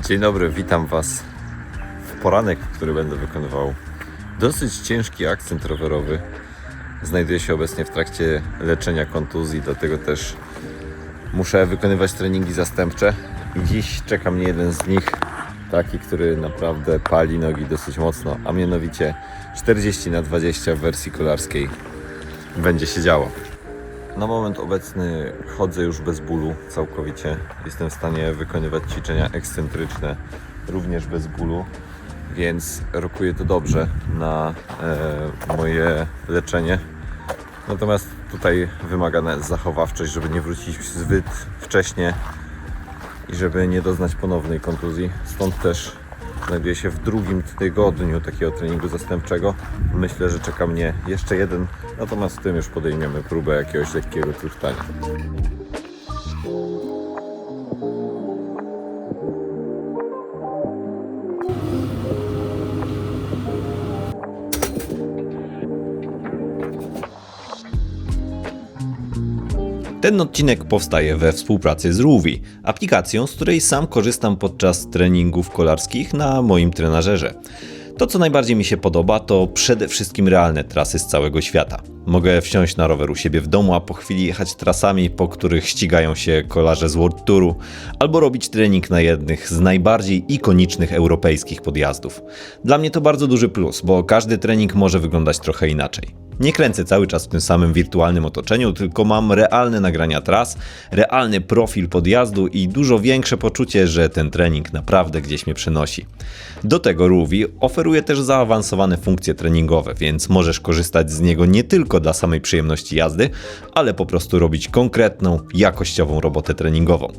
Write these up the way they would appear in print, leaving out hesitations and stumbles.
Dzień dobry, witam Was w poranek, który będę wykonywał. Dosyć ciężki akcent rowerowy. Znajduję się obecnie w trakcie leczenia kontuzji, dlatego też muszę wykonywać treningi zastępcze. I dziś czeka mnie jeden z nich, taki, który naprawdę pali nogi dosyć mocno, a mianowicie 40×20 w wersji kolarskiej będzie się działo. Na moment obecny chodzę już bez bólu całkowicie. Jestem w stanie wykonywać ćwiczenia ekscentryczne również bez bólu, więc rokuje to dobrze na moje leczenie. Natomiast tutaj wymagana jest zachowawczość, żeby nie wrócić zbyt wcześnie i żeby nie doznać ponownej kontuzji. Stąd też znajduję się w drugim tygodniu takiego treningu zastępczego. Myślę, że czeka mnie jeszcze jeden, natomiast w tym już podejmiemy próbę jakiegoś lekkiego truchtania. Ten odcinek powstaje we współpracy z Ruvi, aplikacją, z której sam korzystam podczas treningów kolarskich na moim trenażerze. To, co najbardziej mi się podoba, to przede wszystkim realne trasy z całego świata. Mogę wsiąść na rower u siebie w domu, a po chwili jechać trasami, po których ścigają się kolarze z World Touru, albo robić trening na jednych z najbardziej ikonicznych europejskich podjazdów. Dla mnie to bardzo duży plus, bo każdy trening może wyglądać trochę inaczej. Nie kręcę cały czas w tym samym wirtualnym otoczeniu, tylko mam realne nagrania tras, realny profil podjazdu i dużo większe poczucie, że ten trening naprawdę gdzieś mnie przenosi. Do tego Ruvi oferuje też zaawansowane funkcje treningowe, więc możesz korzystać z niego nie tylko dla samej przyjemności jazdy, ale po prostu robić konkretną, jakościową robotę treningową.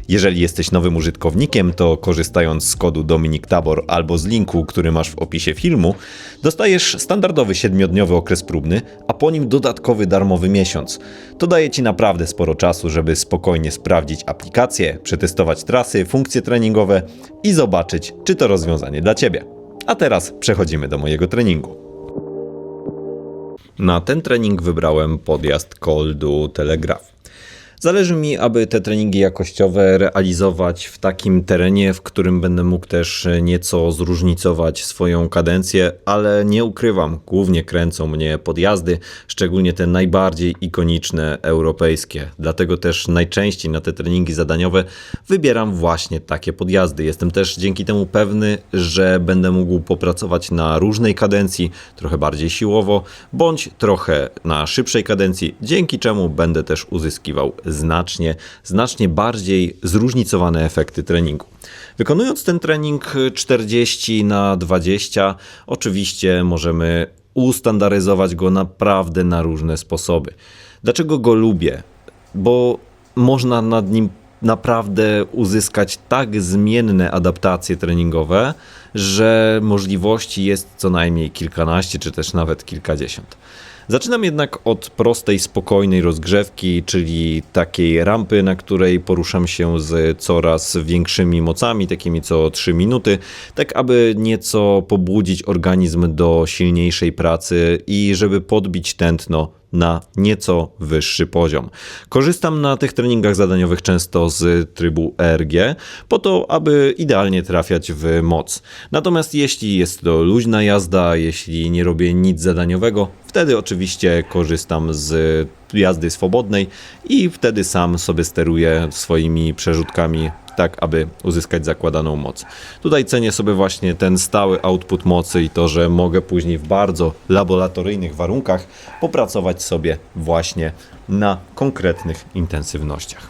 Jeżeli jesteś nowym użytkownikiem, to korzystając z kodu Dominik Tabor albo z linku, który masz w opisie filmu, dostajesz standardowy 7-dniowy okres próbny, a po nim dodatkowy darmowy miesiąc. To daje Ci naprawdę sporo czasu, żeby spokojnie sprawdzić aplikację, przetestować trasy, funkcje treningowe i zobaczyć, czy to rozwiązanie dla Ciebie. A teraz przechodzimy do mojego treningu. Na ten trening wybrałem podjazd Col du Telegraph. Zależy mi, aby te treningi jakościowe realizować w takim terenie, w którym będę mógł też nieco zróżnicować swoją kadencję, ale nie ukrywam, głównie kręcą mnie podjazdy, szczególnie te najbardziej ikoniczne europejskie. Dlatego też najczęściej na te treningi zadaniowe wybieram właśnie takie podjazdy. Jestem też dzięki temu pewny, że będę mógł popracować na różnej kadencji, trochę bardziej siłowo, bądź trochę na szybszej kadencji, dzięki czemu będę też uzyskiwał znacznie bardziej zróżnicowane efekty treningu. Wykonując ten trening 40×20, oczywiście możemy ustandaryzować go naprawdę na różne sposoby. Dlaczego go lubię? Bo można nad nim naprawdę uzyskać tak zmienne adaptacje treningowe, że możliwości jest co najmniej kilkanaście, czy też nawet kilkadziesiąt. Zaczynam jednak od prostej, spokojnej rozgrzewki, czyli takiej rampy, na której poruszam się z coraz większymi mocami, takimi co 3 minuty, tak aby nieco pobudzić organizm do silniejszej pracy i żeby podbić tętno na nieco wyższy poziom. Korzystam na tych treningach zadaniowych często z trybu ERG, po to, aby idealnie trafiać w moc. Natomiast jeśli jest to luźna jazda, jeśli nie robię nic zadaniowego, wtedy oczywiście korzystam z jazdy swobodnej i wtedy sam sobie steruję swoimi przerzutkami tak, aby uzyskać zakładaną moc. Tutaj cenię sobie właśnie ten stały output mocy i to, że mogę później w bardzo laboratoryjnych warunkach popracować sobie właśnie na konkretnych intensywnościach.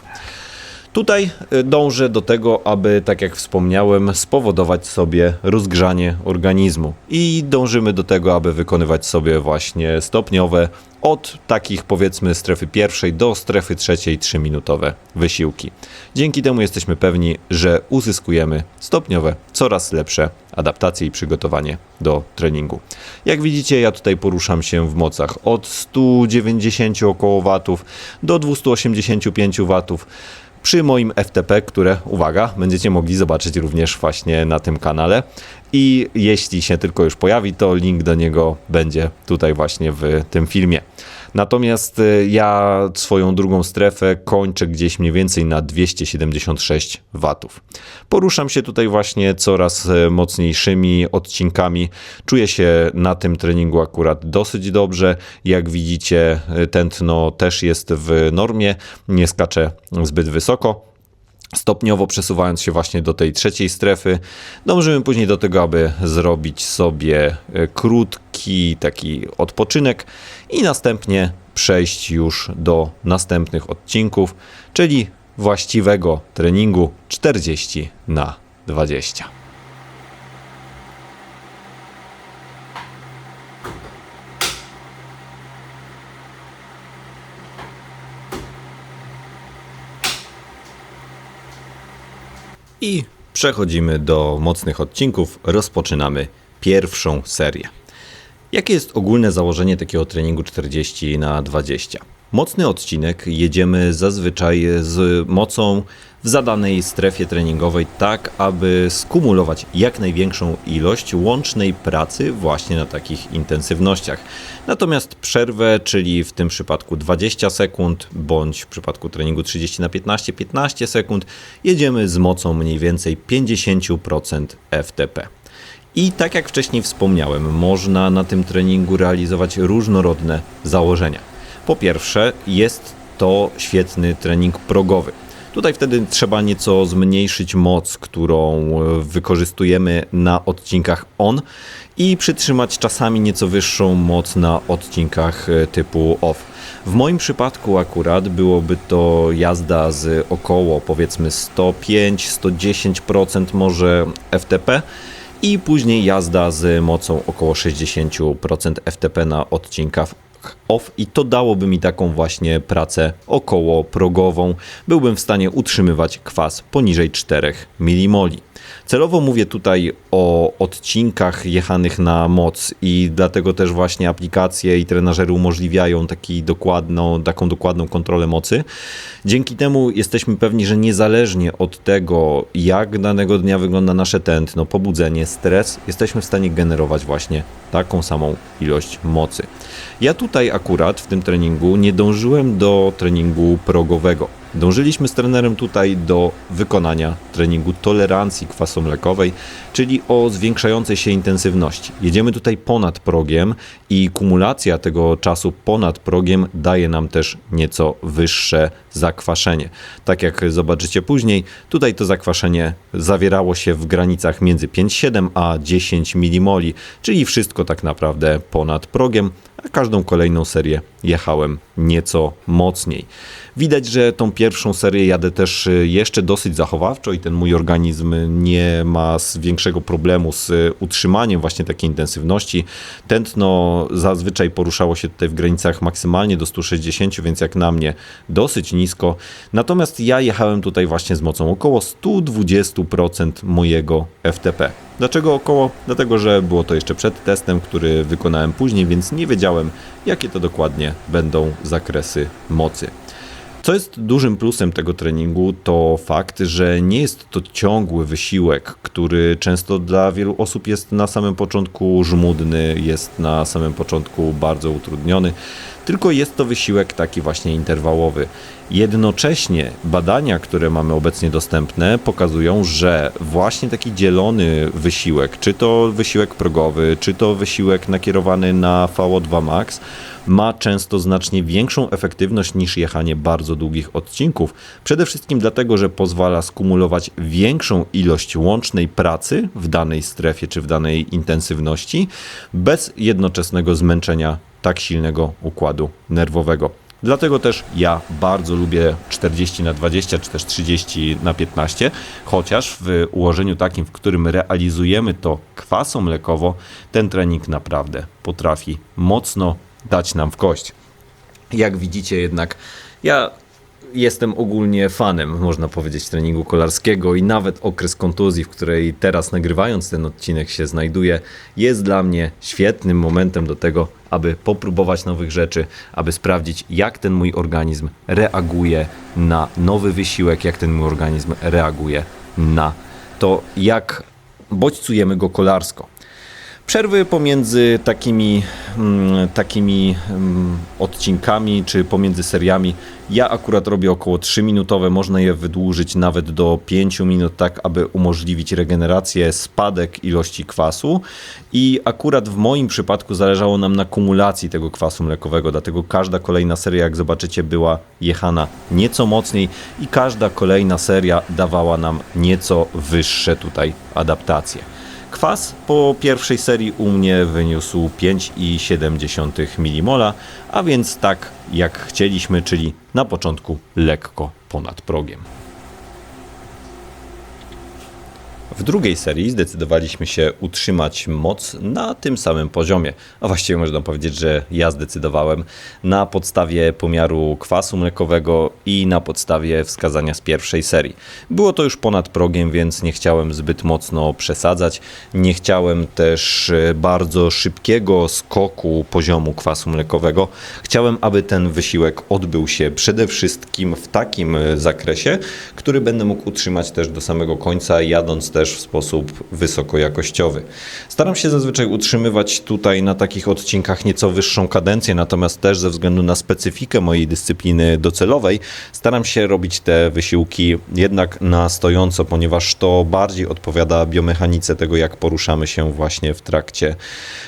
Tutaj dążę do tego, aby, tak jak wspomniałem, spowodować sobie rozgrzanie organizmu i dążymy do tego, aby wykonywać sobie właśnie stopniowe, od takich powiedzmy strefy pierwszej do strefy trzeciej 3-minutowe wysiłki. Dzięki temu jesteśmy pewni, że uzyskujemy stopniowe, coraz lepsze adaptacje i przygotowanie do treningu. Jak widzicie, ja tutaj poruszam się w mocach od 190 około watów do 285 watów. Przy moim FTP, które, uwaga, będziecie mogli zobaczyć również właśnie na tym kanale. I jeśli się tylko już pojawi, to link do niego będzie tutaj właśnie w tym filmie. Natomiast ja swoją drugą strefę kończę gdzieś mniej więcej na 276 W. Poruszam się tutaj właśnie coraz mocniejszymi odcinkami. Czuję się na tym treningu akurat dosyć dobrze. Jak widzicie, tętno też jest w normie, nie skacze zbyt wysoko. Stopniowo przesuwając się właśnie do tej trzeciej strefy, dążymy później do tego, aby zrobić sobie krótki taki odpoczynek i następnie przejść już do następnych odcinków, czyli właściwego treningu 40×20. I przechodzimy do mocnych odcinków, rozpoczynamy pierwszą serię. Jakie jest ogólne założenie takiego treningu 40×20? Mocny odcinek jedziemy zazwyczaj z mocą w zadanej strefie treningowej, tak aby skumulować jak największą ilość łącznej pracy właśnie na takich intensywnościach. Natomiast przerwę, czyli w tym przypadku 20 sekund, bądź w przypadku treningu 30×15 15 sekund, jedziemy z mocą mniej więcej 50% FTP. I tak jak wcześniej wspomniałem, można na tym treningu realizować różnorodne założenia. Po pierwsze, jest to świetny trening progowy. Tutaj wtedy trzeba nieco zmniejszyć moc, którą wykorzystujemy na odcinkach on i przytrzymać czasami nieco wyższą moc na odcinkach typu off. W moim przypadku akurat byłoby to jazda z około powiedzmy 105-110% może FTP i później jazda z mocą około 60% FTP na odcinkach off i to dałoby mi taką właśnie pracę około progową. Byłbym w stanie utrzymywać kwas poniżej 4 mmol. Celowo mówię tutaj o odcinkach jechanych na moc i dlatego też właśnie aplikacje i trenażery umożliwiają taką dokładną kontrolę mocy. Dzięki temu jesteśmy pewni, że niezależnie od tego, jak danego dnia wygląda nasze tętno, pobudzenie, stres, jesteśmy w stanie generować właśnie taką samą ilość mocy. Ja tutaj akurat w tym treningu nie dążyłem do treningu progowego. Dążyliśmy z trenerem tutaj do wykonania treningu tolerancji kwasomlekowej, czyli o zwiększającej się intensywności. Jedziemy tutaj ponad progiem i kumulacja tego czasu ponad progiem daje nam też nieco wyższe zakwaszenie. Tak jak zobaczycie później, tutaj to zakwaszenie zawierało się w granicach między 5,7 a 10 mmol, czyli wszystko tak naprawdę ponad progiem, a każdą kolejną serię jechałem nieco mocniej. Widać, że tą pierwszą serię jadę też jeszcze dosyć zachowawczo i ten mój organizm nie ma większego problemu z utrzymaniem właśnie takiej intensywności. Tętno zazwyczaj poruszało się tutaj w granicach maksymalnie do 160, więc jak na mnie dosyć nisko. Natomiast ja jechałem tutaj właśnie z mocą około 120% mojego FTP. Dlaczego około? Dlatego, że było to jeszcze przed testem, który wykonałem później, więc nie wiedziałem, jakie to dokładnie będą zakresy mocy. Co jest dużym plusem tego treningu, to fakt, że nie jest to ciągły wysiłek, który często dla wielu osób jest na samym początku żmudny, jest na samym początku bardzo utrudniony, tylko jest to wysiłek taki właśnie interwałowy. Jednocześnie badania, które mamy obecnie dostępne, pokazują, że właśnie taki dzielony wysiłek, czy to wysiłek progowy, czy to wysiłek nakierowany na VO2 max, ma często znacznie większą efektywność niż jechanie bardzo długich odcinków. Przede wszystkim dlatego, że pozwala skumulować większą ilość łącznej pracy w danej strefie czy w danej intensywności bez jednoczesnego zmęczenia tak silnego układu nerwowego. Dlatego też ja bardzo lubię 40×20 czy też 30×15, chociaż w ułożeniu takim, w którym realizujemy to kwasomlekowo, ten trening naprawdę potrafi mocno dać nam w kość. Jak widzicie jednak, ja jestem ogólnie fanem, można powiedzieć, treningu kolarskiego i nawet okres kontuzji, w której teraz nagrywając ten odcinek się znajduję, jest dla mnie świetnym momentem do tego, aby popróbować nowych rzeczy, aby sprawdzić, jak ten mój organizm reaguje na nowy wysiłek, jak ten mój organizm reaguje na to, jak bodźcujemy go kolarsko. Przerwy pomiędzy takimi odcinkami czy pomiędzy seriami ja akurat robię około 3-minutowe, można je wydłużyć nawet do 5 minut, tak aby umożliwić regenerację, spadek ilości kwasu i akurat w moim przypadku zależało nam na kumulacji tego kwasu mlekowego, dlatego każda kolejna seria, jak zobaczycie, była jechana nieco mocniej i każda kolejna seria dawała nam nieco wyższe tutaj adaptacje. Kwas po pierwszej serii u mnie wyniósł 5,7 mmol, a więc tak jak chcieliśmy, czyli na początku lekko ponad progiem. W drugiej serii zdecydowaliśmy się utrzymać moc na tym samym poziomie, a właściwie można powiedzieć, że ja zdecydowałem na podstawie pomiaru kwasu mlekowego i na podstawie wskazania z pierwszej serii. Było to już ponad progiem, więc nie chciałem zbyt mocno przesadzać, nie chciałem też bardzo szybkiego skoku poziomu kwasu mlekowego. Chciałem, aby ten wysiłek odbył się przede wszystkim w takim zakresie, który będę mógł utrzymać też do samego końca, jadąc też w sposób wysokojakościowy. Staram się zazwyczaj utrzymywać tutaj na takich odcinkach nieco wyższą kadencję, natomiast też ze względu na specyfikę mojej dyscypliny docelowej staram się robić te wysiłki jednak na stojąco, ponieważ to bardziej odpowiada biomechanice tego, jak poruszamy się właśnie w trakcie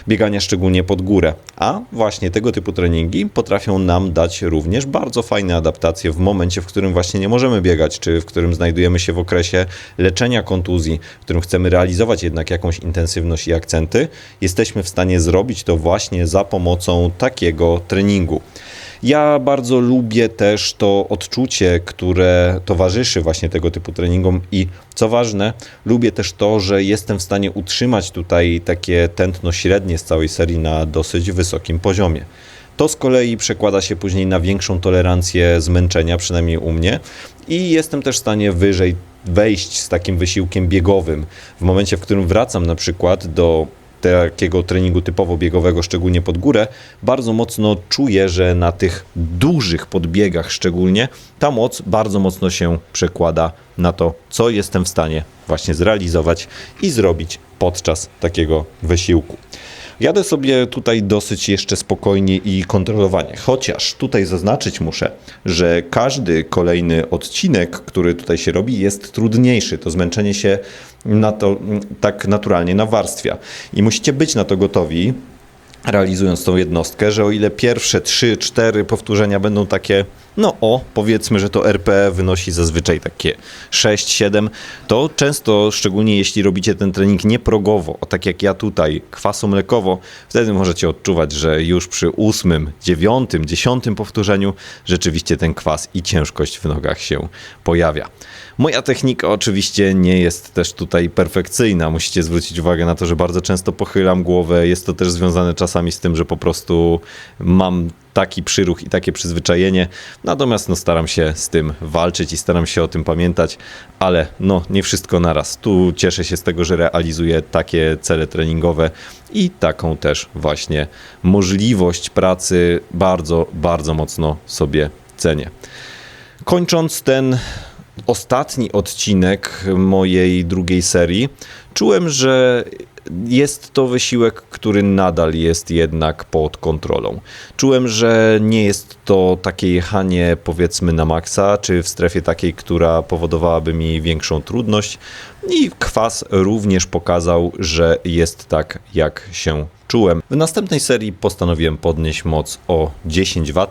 biegania, szczególnie pod górę. A właśnie tego typu treningi potrafią nam dać również bardzo fajne adaptacje w momencie, w którym właśnie nie możemy biegać, czy w którym znajdujemy się w okresie leczenia kontuzji, w którym chcemy realizować jednak jakąś intensywność i akcenty, jesteśmy w stanie zrobić to właśnie za pomocą takiego treningu. Ja bardzo lubię też to odczucie, które towarzyszy właśnie tego typu treningom i co ważne, lubię też to, że jestem w stanie utrzymać tutaj takie tętno średnie z całej serii na dosyć wysokim poziomie. To z kolei przekłada się później na większą tolerancję zmęczenia, przynajmniej u mnie, i jestem też w stanie wyżej wejść z takim wysiłkiem biegowym. W momencie, w którym wracam na przykład do takiego treningu typowo biegowego, szczególnie pod górę, bardzo mocno czuję, że na tych dużych podbiegach szczególnie ta moc bardzo mocno się przekłada na to, co jestem w stanie właśnie zrealizować i zrobić podczas takiego wysiłku. Jadę sobie tutaj dosyć jeszcze spokojnie i kontrolowanie, chociaż tutaj zaznaczyć muszę, że każdy kolejny odcinek, który tutaj się robi, jest trudniejszy. To zmęczenie się na to tak naturalnie nawarstwia i musicie być na to gotowi, realizując tą jednostkę, że o ile pierwsze 3-4 powtórzenia będą takie, powiedzmy, że to RPE wynosi zazwyczaj takie 6-7, to często, szczególnie jeśli robicie ten trening nieprogowo, tak jak ja tutaj, kwaso-mlekowo, wtedy możecie odczuwać, że już przy 8., 9., 10. powtórzeniu rzeczywiście ten kwas i ciężkość w nogach się pojawia. Moja technika oczywiście nie jest też tutaj perfekcyjna. Musicie zwrócić uwagę na to, że bardzo często pochylam głowę. Jest to też związane czasami z tym, że po prostu mam taki przyruch i takie przyzwyczajenie. Natomiast staram się z tym walczyć i staram się o tym pamiętać, ale nie wszystko naraz. Tu cieszę się z tego, że realizuję takie cele treningowe i taką też właśnie możliwość pracy bardzo, bardzo mocno sobie cenię. Kończąc ten ostatni odcinek mojej drugiej serii, czułem, że jest to wysiłek, który nadal jest jednak pod kontrolą. Czułem, że nie jest to takie jechanie powiedzmy na maksa, czy w strefie takiej, która powodowałaby mi większą trudność i kwas również pokazał, że jest tak, jak się czułem. W następnej serii postanowiłem podnieść moc o 10 W,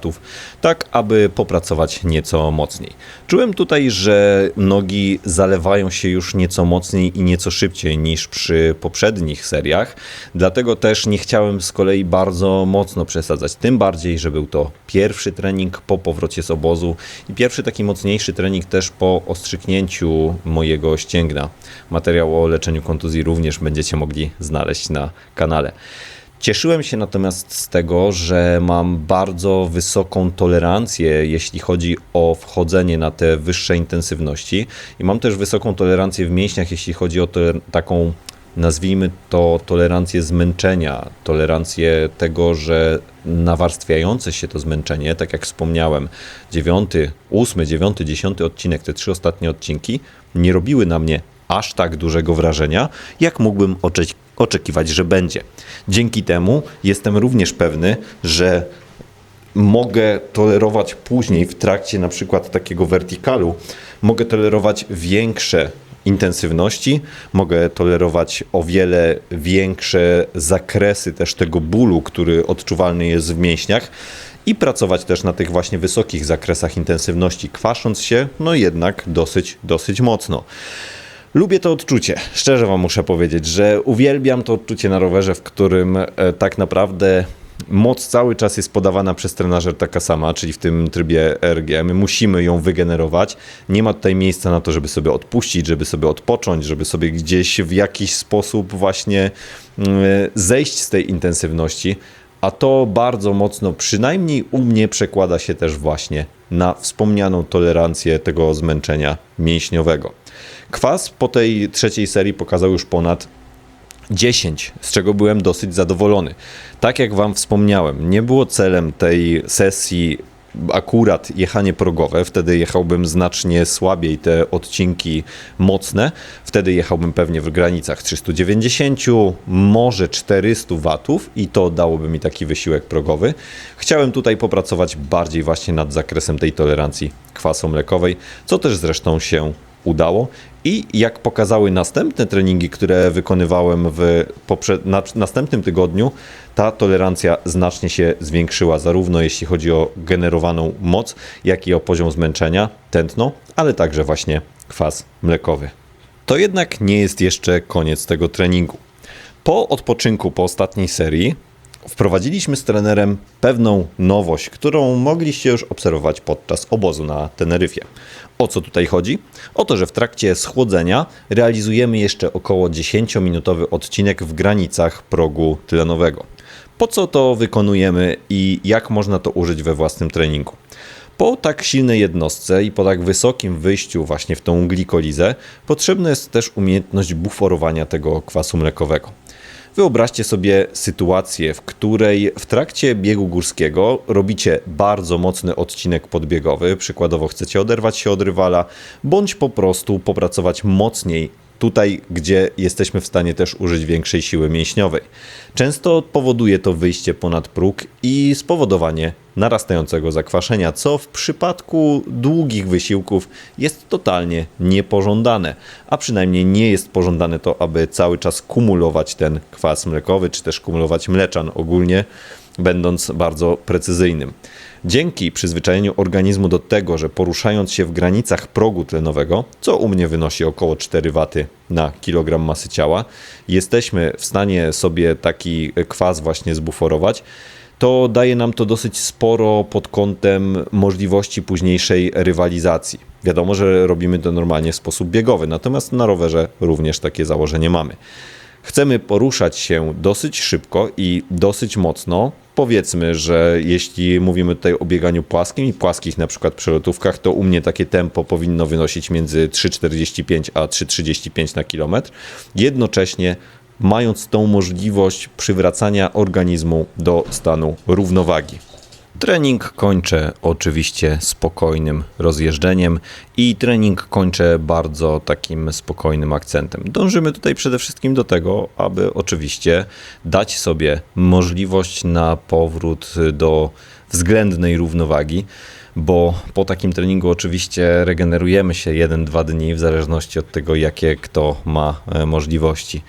tak aby popracować nieco mocniej. Czułem tutaj, że nogi zalewają się już nieco mocniej i nieco szybciej niż przy poprzednich seriach, dlatego też nie chciałem z kolei bardzo mocno przesadzać, tym bardziej, że był to pierwszy trening po powrocie z obozu i pierwszy taki mocniejszy trening też po ostrzyknięciu mojego ścięgna. Materiał o leczeniu kontuzji również będziecie mogli znaleźć na kanale. Cieszyłem się natomiast z tego, że mam bardzo wysoką tolerancję, jeśli chodzi o wchodzenie na te wyższe intensywności i mam też wysoką tolerancję w mięśniach, jeśli chodzi o taką, nazwijmy to, tolerancję zmęczenia, tolerancję tego, że nawarstwiające się to zmęczenie, tak jak wspomniałem, 9., 8., 9., 10. odcinek, te 3 ostatnie odcinki nie robiły na mnie aż tak dużego wrażenia, jak mógłbym oczekiwać, że będzie. Dzięki temu jestem również pewny, że mogę tolerować później w trakcie na przykład takiego wertikalu, mogę tolerować większe intensywności, mogę tolerować o wiele większe zakresy też tego bólu, który odczuwalny jest w mięśniach i pracować też na tych właśnie wysokich zakresach intensywności, kwasząc się, no jednak dosyć mocno. Lubię to odczucie. Szczerze wam muszę powiedzieć, że uwielbiam to odczucie na rowerze, w którym tak naprawdę moc cały czas jest podawana przez trenażer taka sama, czyli w tym trybie ERG. My musimy ją wygenerować. Nie ma tutaj miejsca na to, żeby sobie odpuścić, żeby sobie odpocząć, żeby sobie gdzieś w jakiś sposób właśnie zejść z tej intensywności. A to bardzo mocno, przynajmniej u mnie, przekłada się też właśnie na wspomnianą tolerancję tego zmęczenia mięśniowego. Kwas po tej trzeciej serii pokazał już ponad 10, z czego byłem dosyć zadowolony. Tak jak wam wspomniałem, nie było celem tej sesji akurat jechanie progowe, wtedy jechałbym znacznie słabiej te odcinki mocne, wtedy jechałbym pewnie w granicach 390, może 400 watów i to dałoby mi taki wysiłek progowy. Chciałem tutaj popracować bardziej właśnie nad zakresem tej tolerancji kwaso-mlekowej, co też zresztą się udało i jak pokazały następne treningi, które wykonywałem na następnym tygodniu, ta tolerancja znacznie się zwiększyła, zarówno jeśli chodzi o generowaną moc, jak i o poziom zmęczenia, tętno, ale także właśnie kwas mlekowy. To jednak nie jest jeszcze koniec tego treningu. Po odpoczynku, po ostatniej serii, wprowadziliśmy z trenerem pewną nowość, którą mogliście już obserwować podczas obozu na Teneryfie. O co tutaj chodzi? O to, że w trakcie schłodzenia realizujemy jeszcze około 10-minutowy odcinek w granicach progu tlenowego. Po co to wykonujemy i jak można to użyć we własnym treningu? Po tak silnej jednostce i po tak wysokim wyjściu właśnie w tą glikolizę potrzebna jest też umiejętność buforowania tego kwasu mlekowego. Wyobraźcie sobie sytuację, w której w trakcie biegu górskiego robicie bardzo mocny odcinek podbiegowy, przykładowo chcecie oderwać się od rywala, bądź po prostu popracować mocniej tutaj, gdzie jesteśmy w stanie też użyć większej siły mięśniowej. Często powoduje to wyjście ponad próg i spowodowanie narastającego zakwaszenia, co w przypadku długich wysiłków jest totalnie niepożądane, a przynajmniej nie jest pożądane to, aby cały czas kumulować ten kwas mlekowy, czy też kumulować mleczan ogólnie, będąc bardzo precyzyjnym. Dzięki przyzwyczajeniu organizmu do tego, że poruszając się w granicach progu tlenowego, co u mnie wynosi około 4 W na kilogram masy ciała, jesteśmy w stanie sobie taki kwas właśnie zbuforować, to daje nam to dosyć sporo pod kątem możliwości późniejszej rywalizacji. Wiadomo, że robimy to normalnie w sposób biegowy, natomiast na rowerze również takie założenie mamy. Chcemy poruszać się dosyć szybko i dosyć mocno. Powiedzmy, że jeśli mówimy tutaj o bieganiu płaskim i płaskich na przykład przelotówkach, to u mnie takie tempo powinno wynosić między 3,45 a 3,35 na kilometr. Jednocześnie mając tą możliwość przywracania organizmu do stanu równowagi. Trening kończę oczywiście spokojnym rozjeżdżeniem i trening kończę bardzo takim spokojnym akcentem. Dążymy tutaj przede wszystkim do tego, aby oczywiście dać sobie możliwość na powrót do względnej równowagi, bo po takim treningu oczywiście regenerujemy się 1-2 dni w zależności od tego, jakie kto ma możliwości.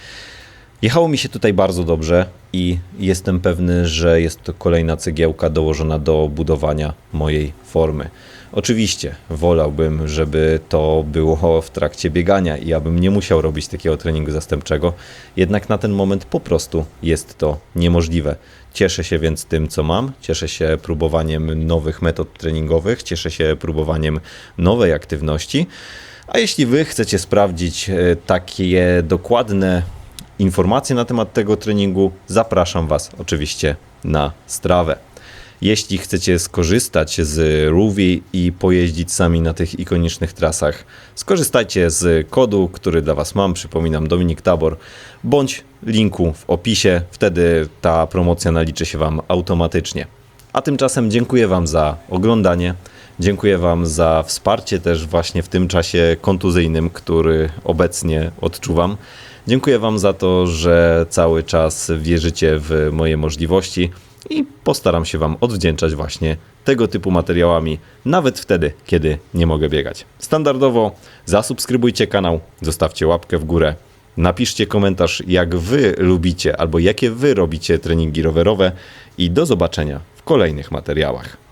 Jechało mi się tutaj bardzo dobrze i jestem pewny, że jest to kolejna cegiełka dołożona do budowania mojej formy. Oczywiście wolałbym, żeby to było w trakcie biegania i abym nie musiał robić takiego treningu zastępczego, jednak na ten moment po prostu jest to niemożliwe. Cieszę się więc tym, co mam, cieszę się próbowaniem nowych metod treningowych, cieszę się próbowaniem nowej aktywności, a jeśli Wy chcecie sprawdzić takie dokładne informacje na temat tego treningu, zapraszam Was oczywiście na Strawę. Jeśli chcecie skorzystać z Ruvi i pojeździć sami na tych ikonicznych trasach, skorzystajcie z kodu, który dla Was mam, przypominam, Dominik Tabor, bądź linku w opisie, wtedy ta promocja naliczy się Wam automatycznie. A tymczasem dziękuję Wam za oglądanie, Dziękuję Wam za wsparcie też właśnie w tym czasie kontuzyjnym, który obecnie odczuwam. Dziękuję Wam za to, że cały czas wierzycie w moje możliwości i postaram się Wam odwdzięczać właśnie tego typu materiałami, nawet wtedy, kiedy nie mogę biegać. Standardowo zasubskrybujcie kanał, zostawcie łapkę w górę, napiszcie komentarz, jak Wy lubicie albo jakie Wy robicie treningi rowerowe i do zobaczenia w kolejnych materiałach.